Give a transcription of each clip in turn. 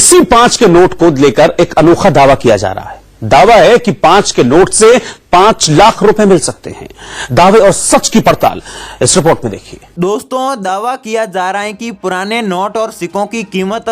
इसी 5 के नोट को लेकर एक अनोखा दावा किया जा रहा है। दावा है कि 5 के नोट से 5 लाख रुपए मिल सकते हैं। दावे और सच की पड़ताल इस रिपोर्ट में देखिए। दोस्तों, दावा किया जा रहा है कि पुराने नोट और सिक्कों की कीमत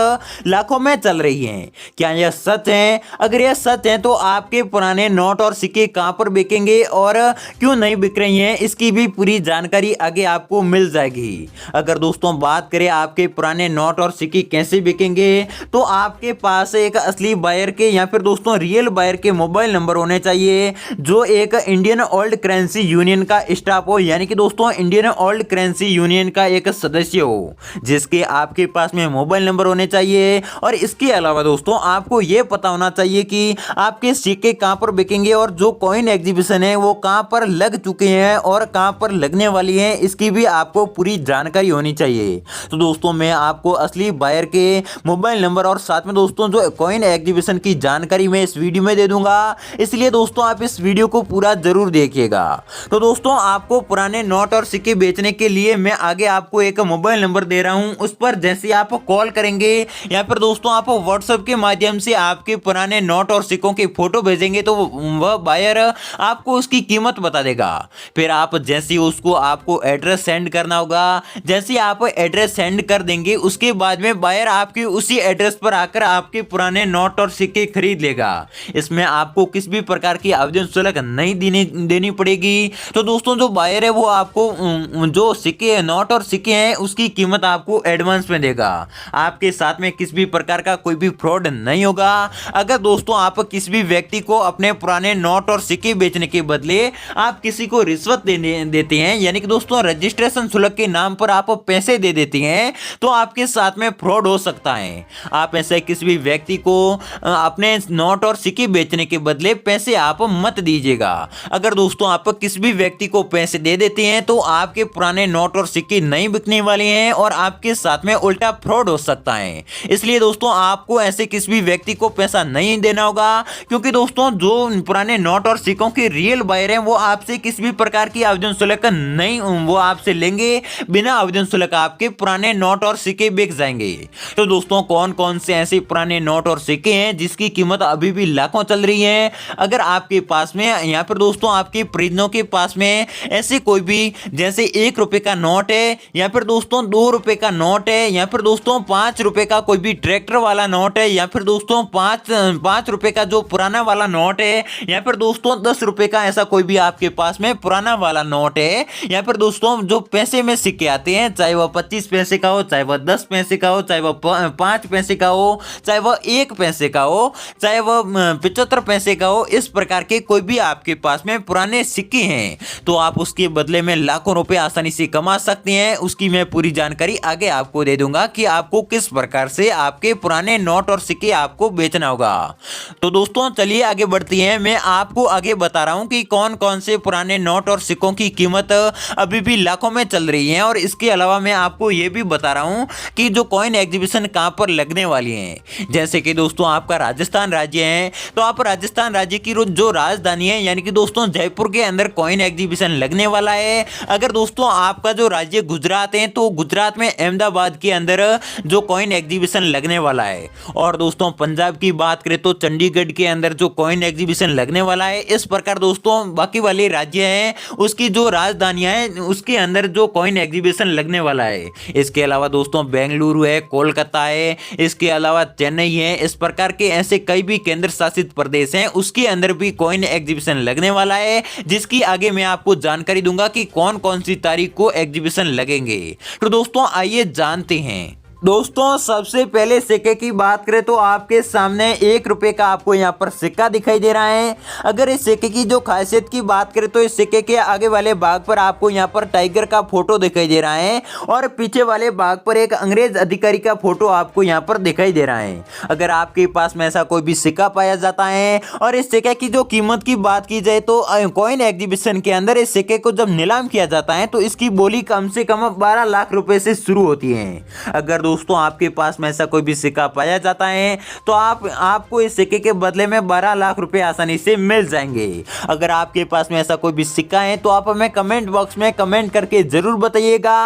लाखों में चल रही है। क्या यह सच है? अगर यह सच है तो आपके पुराने नोट और सिक्के कहां पर बिकेंगे और क्यों नहीं बिक रही हैं, इसकी भी पूरी जानकारी आगे आपको मिल जाएगी। अगर दोस्तों बात करें आपके पुराने नोट और सिक्के कैसे बिकेंगे, तो आपके पास एक असली बायर के या फिर दोस्तों रियल बायर के मोबाइल नंबर होने चाहिए, जो एक इंडियन ओल्ड करेंसी यूनियन का स्टाफ हो, यानी कि दोस्तों इंडियन ओल्ड करेंसी यूनियन का एक सदस्य हो, जिसके आपके पास में मोबाइल नंबर होने चाहिए। और इसके अलावा दोस्तों आपको यह पता होना चाहिए कि आपके सिक्के कहां पर बिकेंगे और जो कॉइन एग्जीबिशन है वो कहां पर लग चुके हैं और कहां पर लगने वाली है, इसकी भी आपको पूरी जानकारी होनी चाहिए। तो दोस्तों मैं आपको असली बायर के मोबाइल नंबर और साथ में दोस्तों जो कॉइन एग्जीबिशन की जानकारी मैं इस वीडियो में दे दूंगा, इसलिए दोस्तों आप इस वीडियो को पूरा जरूर देखिएगा। तो दोस्तों आपको पुराने नोट और सिक्के बेचने के लिए मैं आगे आपको एक मोबाइल नंबर दे रहा हूं, उस पर जैसे आप कॉल करेंगे या फिर दोस्तों आप व्हाट्सएप के माध्यम से आपके पुराने नोट और सिक्कों की फोटो भेजेंगे, तो वह बायर आपको उसकी कीमत बता देगा। फिर आप जैसे ही उसको आपको एड्रेस सेंड करना होगा, जैसे आप एड्रेस सेंड कर देंगे उसके बाद में बायर आपके उसी एड्रेस पर आकर आपके पुराने नोट और सिक्के खरीद लेगा। इसमें आपको किसी भी प्रकार की आवेदन शुल्क नहीं देनी पड़ेगी। तो दोस्तों जो बायर है वो आपको जो सिक्के नोट और सिक्के हैं उसकी कीमत आपको एडवांस में देगा। आपके साथ में किसी भी प्रकार का कोई भी फ्रॉड नहीं होगा। अगर दोस्तों आप किसी भी व्यक्ति को अपने पुराने नोट और सिक्के बेचने के बदले आप किसी को रिश्वत देते हैं, यानी कि दोस्तों रजिस्ट्रेशन शुल्क के नाम पर आप पैसे दे देते हैं, तो आपके साथ में फ्रॉड हो सकता है। आप ऐसे किसी भी व्यक्ति को अपने नोट और सिक्के बेचने के बदले पैसे आप मत दीजिएगा। अगर दोस्तों आप किसी भी व्यक्ति को पैसे दे देते हैं तो आपके पुराने नोट और सिक्के नहीं बिकने वाले हैं और आपके साथ में उल्टा फ्रॉड हो सकता है। इसलिए दोस्तों आपको ऐसे किसी भी व्यक्ति को पैसा नहीं देना होगा, क्योंकि दोस्तों जो पुराने नोट और सिक्कों के रियल बायर हैं वो आपसे किसी भी प्रकार की आवेदन शुल्क नहीं, वो आपसे लेंगे बिना आवेदन शुल्क आपके पुराने नोट और सिक्के बिक जाएंगे। तो दोस्तों कौन कौन से ऐसे पुराने नोट और सिक्के हैं जिसकी कीमत अभी भी लाखों चल रही है? अगर आपके पास में या फिर दोस्तों आपके परिजनों के पास में ऐसे कोई भी जैसे 1 रुपए का नोट है या फिर दोस्तों 2 रुपए का नोट है या फिर दोस्तों 5 रुपए का कोई भी ट्रैक्टर वाला नोट है या फिर दोस्तों 5 रुपए का जो पुराना वाला नोट है या फिर दोस्तों 10 रुपए का ऐसा कोई भी आपके पास में पुराना वाला नोट है या फिर दोस्तों जो पैसे में सिक्के आते हैं, चाहे वह 25 पैसे का हो, चाहे वह 10 पैसे का हो, चाहे वह 5 पैसे का हो, चाहे वह 1 पैसे का हो, चाहे वह 75 पैसे का हो, इस प्रकार के कोई भी आपके पास में पुराने सिक्के हैं तो आप उसके बदले में लाखों रुपए आसानी से कमा सकते हैं। उसकी मैं पूरी जानकारी आगे आपको दे दूंगा कि आपको किस प्रकार से आपके पुराने नोट और सिक्के आपको बेचना होगा। तो दोस्तों चलिए आगे बढ़ते हैं। मैं आपको आगे बता रहा हूं कि कौन कौन से पुराने नोट और सिक्कों की कीमत अभी भी लाखों में चल रही है, और इसके अलावा मैं आपको यह भी बता रहा हूं कि जो कॉइन एग्जीबिशन कहां पर लगने वाली है। जैसे कि दोस्तों आपका राजस्थान राज्य है, तो आप राजस्थान राज्य की जो राजधानी है यानी कि दोस्तों जयपुर के अंदर कॉइन एग्जीबिशन लगने वाला है। अगर दोस्तों आपका जो राज्य गुजरात है तो गुजरात में अहमदाबाद के अंदर जो कॉइन एग्जीबिशन लगने वाला है। और दोस्तों पंजाब की बात करें तो चंडीगढ़ के अंदर जो कॉइन एग्जीबिशन लगने वाला है। इस प्रकार दोस्तों बाकी वाले राज्य हैं उसकी जो राजधानियां हैं उसके अंदर जो कॉइन एग्जीबिशन लगने वाला है। इसके अलावा दोस्तों बेंगलुरु है, कोलकाता है, इसके अलावा चेन्नई है, इस प्रकार के ऐसे कई भी केंद्र शासित प्रदेश हैं उसके अंदर भी कॉइन एग्जीबिशन लगने वाला है, जिसकी आगे मैं आपको जानकारी दूंगा कि कौन कौन सी तारीख को एग्जीबिशन लगेंगे। तो दोस्तों आइए जानते हैं। दोस्तों सबसे पहले सिक्के की बात करें तो आपके सामने 1 रुपए का आपको यहाँ पर सिक्का दिखाई दे रहा है। अगर इस सिक्के की जो खासियत की बात करें तो इस सिक्के के आगे वाले भाग पर आपको यहाँ पर टाइगर का फोटो दिखाई दे रहा है और पीछे वाले भाग पर एक अंग्रेज अधिकारी का फोटो आपको यहाँ पर दिखाई दे रहा है। अगर आपके पास में ऐसा कोई भी सिक्का पाया जाता है और इस सिक्के की जो कीमत की बात की जाए तो कॉइन एग्जीबिशन के अंदर इस सिक्के को जब नीलाम किया जाता है तो इसकी बोली कम से कम 12 लाख रुपए से शुरू होती है। अगर दोस्तों आपके पास में ऐसा कोई भी सिक्का पाया जाता है तो आपको इस सिक्के के बदले में 12 लाख रुपए आसानी से मिल जाएंगे। अगर आपके पास में ऐसा कोई भी सिक्का है तो आप हमें कमेंट बॉक्स में कमेंट करके जरूर बताइएगा।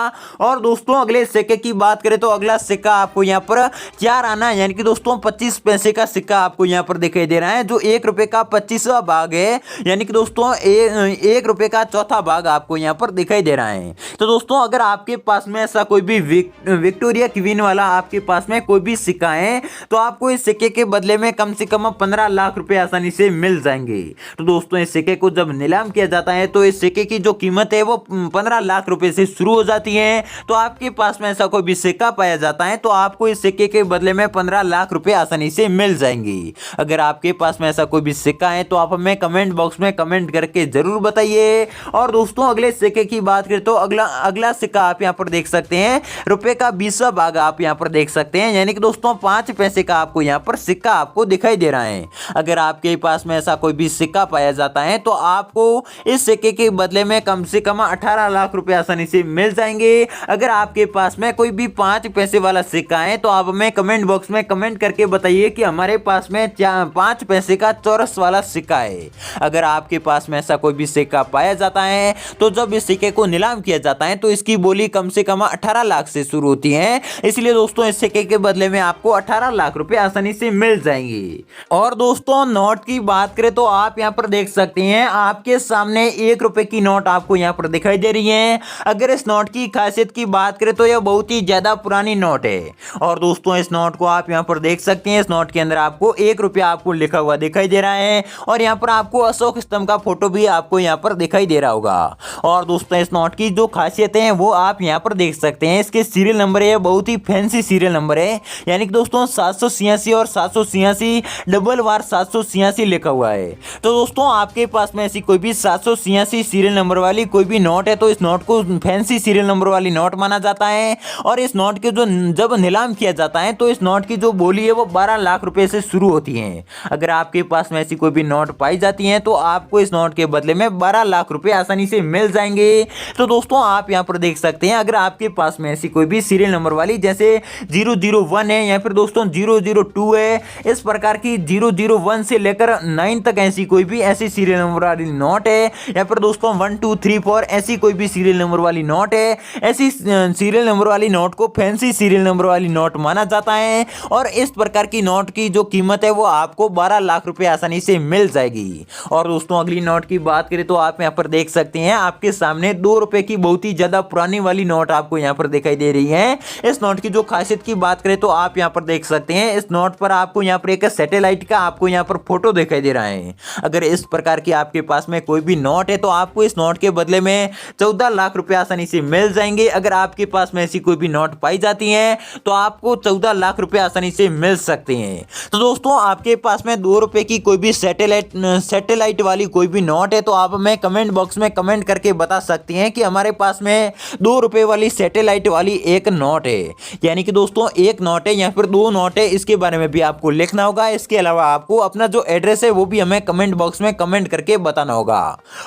और दोस्तों अगले सिक्के की बात करें तो अगला सिक्का आपको यहाँ पर 4 आना यानी कि दोस्तों 25 पैसे का सिक्का आपको यहाँ पर दिखाई दे रहा है, जो 1 रुपए का 25वां भाग है, यानी कि दोस्तों 1 रुपए का चौथा भाग आपको यहाँ पर दिखाई दे रहा है। तो दोस्तों अगर आपके पास में ऐसा कोई भी विक्टोरिया क्वीन वाला आपके पास में कोई भी सिक्का है तो आपको इस सिक्के के बदले में कम से कम 15 लाख रुपए आसानी से मिल जाएंगे। तो दोस्तों इस सिक्के को जब नीलाम किया जाता है तो इस सिक्के की जो कीमत है वो 15 लाख रुपए से शुरू हो जाती है। तो आपके पास में ऐसा कोई भी सिक्का पाया जाता है तो आपको इस सिक्के के बदले में 15 लाख रुपए आसानी से मिल जाएंगे। अगर आपके पास में ऐसा कोई भी सिक्का है तो आप हमें कमेंट बॉक्स में कमेंट करके जरूर बताइए। और दोस्तों अगले सिक्के की बात करें तो अगला सिक्का आप यहाँ पर देख सकते हैं, रुपए का 20वां भाग आप यहाँ पर देख सकते हैं, यानी कि दोस्तों 5 पैसे का आपको यहाँ पर सिक्का आपको दिखाई दे रहा है। अगर आपके पास में ऐसा कोई भी सिक्का पाया जाता है तो आपको इस सिक्के के बदले में कम से कम 18 लाख रुपए आसानी से मिल जाएंगे। अगर आपके पास में कोई भी 5 पैसे वाला सिक्का है तो आप हमें कमेंट बॉक्स में कमेंट करके बताइए कि हमारे पास में 5 पैसे का चौरस वाला सिक्का है। अगर आपके पास में ऐसा कोई भी सिक्का पाया जाता है तो जब इस सिक्के को नीलाम किया जाता है तो इसकी बोली कम से कम 18 लाख से शुरू होती है, इसलिए दोस्तों इस सिक्के के बदले में आपको 18 लाख रुपए आसानी से मिल जाएंगे। और दोस्तों नोट की बात करें तो आप यहाँ पर देख सकते हैं, आपके सामने 1 रुपए की नोट आपको यहाँ पर दिखाई दे रही है। अगर इस नोट की खासियत की बात करें तो यह बहुत ही ज्यादा पुरानी नोट है। और दोस्तों इस नोट को आप यहाँ पर देख सकते हैं, इस नोट के अंदर आपको 1 रुपया आपको लिखा हुआ दिखाई दे रहा है और यहाँ पर आपको अशोक स्तंभ का फोटो भी आपको यहाँ पर दिखाई दे रहा होगा। और दोस्तों इस नोट की जो खासियत है वो आप यहाँ पर देख सकते हैं, इसके सीरियल नंबर है बहुत ही फैंसी सीरियल नंबर है, यानी कि दोस्तों 786 और 786 डबल बार 786 लिखा हुआ है। तो दोस्तों आपके पास में ऐसी कोई भी 786 सीरियल नंबर वाली कोई भी नोट है तो इस नोट को फैंसी सीरियल नंबर वाली नोट माना जाता है। और इस नोट के जो जब नीलाम किया जाता है तो इस नोट की जो बोली है वो 12 लाख रुपए से शुरू होती है। अगर आपके पास में ऐसी कोई भी नोट पाई जाती है तो आपको इस नोट के बदले में 12 लाख रुपए आसानी से मिल जाएंगे। तो दोस्तों आप यहाँ पर देख सकते हैं, अगर आपके पास में ऐसी कोई भी सीरियल नंबर वाली जैसे 001 है या फिर दोस्तों 002 है, इस प्रकार की 001 से लेकर 9 तक ऐसी कोई भी ऐसी सीरियल नंबर वाली नोट है, या फिर दोस्तों 1 2 3 4 ऐसी कोई भी सीरियल नंबर वाली नोट है, ऐसी सीरियल नंबर वाली नोट को फैंसी सीरियल नंबर वाली नोट माना जाता है। और इस प्रकार की नोट की जो कीमत है वो आपको 12 लाख रुपए आसानी से मिल जाएगी। और दोस्तों अगली नोट की बात करें तो आप यहाँ पर देख सकते हैं, आपके सामने 2 रुपए की बहुत ही ज्यादा पुरानी वाली नोट आपको यहाँ पर दिखाई दे रही है। इस नोट की जो खासियत की बात करें तो आप यहाँ पर देख सकते हैं, इस नोट पर आपको यहाँ पर एक सैटेलाइट का आपको यहाँ पर फोटो दिखाई दे रहा है। अगर इस प्रकार की आपके पास में कोई भी नोट है तो आपको इस नोट के बदले में 14 लाख रुपए आसानी से मिल जाएंगे। अगर आपके पास में ऐसी कोई भी नोट पाई जाती है तो आपको 14 लाख रुपए आसानी से मिल सकते हैं। तो दोस्तों आपके पास में 2 रुपए की कोई भी सैटेलाइट वाली कोई भी नोट है तो आप हमें कमेंट बॉक्स में कमेंट करके बता सकते हैं कि हमारे पास में 2 रुपए वाली सैटेलाइट वाली एक नोट है, यानी कि दोस्तों एक नोट है या फिर 2 नोट है, इसके बारे में भी आपको लिखना होगा। इसके अलावा आपको अपना जो एड्रेस है वो भी हमें कमेंट बॉक्स में कमेंट करके बताना होगा।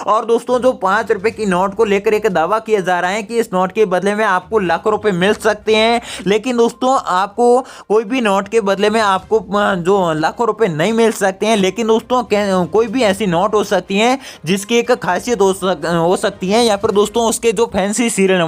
और दोस्तों जो 5 रुपए की नोट को लेकर एक दावा किया जा रहा है कि इस नोट के बदले में आपको लाखों रुपए मिल सकते हैं, लेकिन दोस्तों आपको कोई भी नोट के बदले में आपको जो लाखों रुपए नहीं मिल सकते हैं, लेकिन दोस्तों कोई भी ऐसी नोट हो सकती है जिसकी एक खासियत हो सकती है, या फिर दोस्तों उसके जो फैंसी सीरियल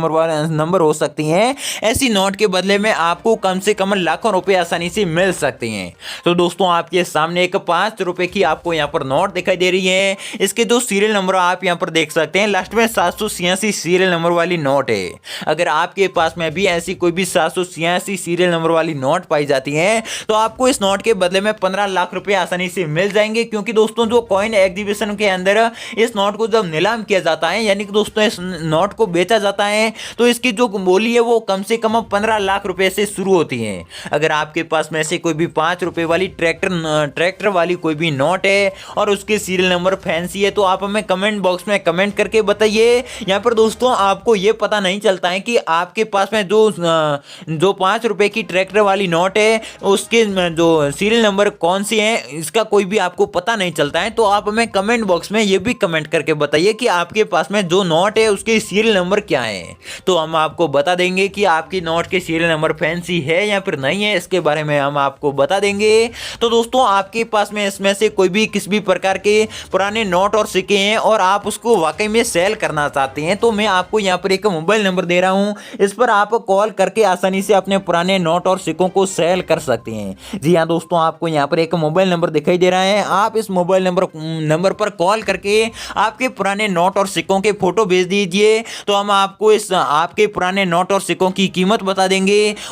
नंबर हो सकती हैं, ऐसी नोट के बदले में आपको कम से कम लाखों रुपए आसानी से मिल सकते हैं। तो दोस्तों आपके सामने एक 5 रुपए की आपको यहाँ पर नोट दिखाई दे रही है, इसके जो सीरियल नंबर आप यहाँ पर देख सकते हैं, लास्ट में 786 सीरियल नंबर वाली नोट है। अगर आपके पास में भी ऐसी कोई भी 786 सीरियल नंबर वाली नोट पाई जाती है तो आपको इस नोट के बदले में 15 लाख रुपए आसानी से मिल जाएंगे, क्योंकि दोस्तों जो कॉइन एग्जीबिशन के अंदर इस नोट को जब नीलाम किया जाता है, यानी कि दोस्तों इस नोट को बेचा जाता है, तो इसकी जो बोली है वो कम से कम 15 लाख रुपए से शुरू होती है। अगर आपके पास में से कोई भी 5 रुपए वाली ट्रैक्टर वाली कोई भी नोट है और उसके सीरियल नंबर फैंसी है तो आप हमें कमेंट बॉक्स में कमेंट करके बताइए। यहाँ पर दोस्तों आपको ये पता नहीं चलता है कि आपके पास में जो 5 रुपए की ट्रैक्टर वाली नोट है उसके जो सीरियल नंबर कौन सी है, इसका कोई भी आपको पता नहीं चलता है, तो आप हमें कमेंट बॉक्स में ये भी कमेंट करके बताइए कि आपके पास में जो नोट है उसके सीरियल नंबर क्या है, तो हम आपको बता देंगे कि आपकी नोट के सीरियल नंबर फैंसी है या फिर नहीं है, इसके बारे में हम आपको बता देंगे। तो दोस्तों आपके पास में इसमें से कोई भी किसी भी प्रकार के पुराने नोट और सिक्के हैं और आप उसको वाकई में सेल करना चाहते हैं, तो मैं आपको यहाँ पर एक मोबाइल नंबर दे रहा हूँ। इस पर आप कॉल करके आसानी से अपने पुराने नोट और सिक्कों को सेल कर सकते हैं। जी हाँ दोस्तों, आपको यहाँ पर एक मोबाइल नंबर दिखाई दे रहा है। आप इस मोबाइल नंबर पर कॉल करके आपके पुराने नोट और सिक्कों के फोटो भेज दीजिए, तो हम आपको इस आपके पुराने नोट और सिक्कों की कीमत बता देंगे।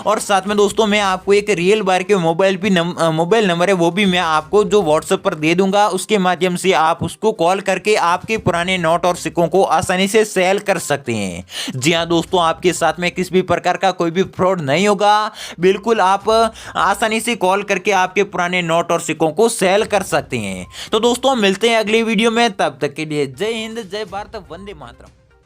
और साथ में दोस्तों मैं आपको एक रियल बार के मोबाइल नंबर है वो भी मैं आपको जो व्हाट्सएप पर दे दूंगा, उसके माध्यम से आप उसको कॉल करके आपके पुराने नोट और सिक्कों को आसानी से सेल कर सकते हैं। जी हाँ दोस्तों, आपके साथ में किसी भी प्रकार का कोई भी फ्रॉड नहीं होगा। बिल्कुल आप आसानी से कॉल करके आपके पुराने नोट और सिक्कों को सेल कर सकते हैं। तो दोस्तों मिलते हैं अगली वीडियो में, तब तक के लिए जय हिंद, जय भारत, वंदे मातरम।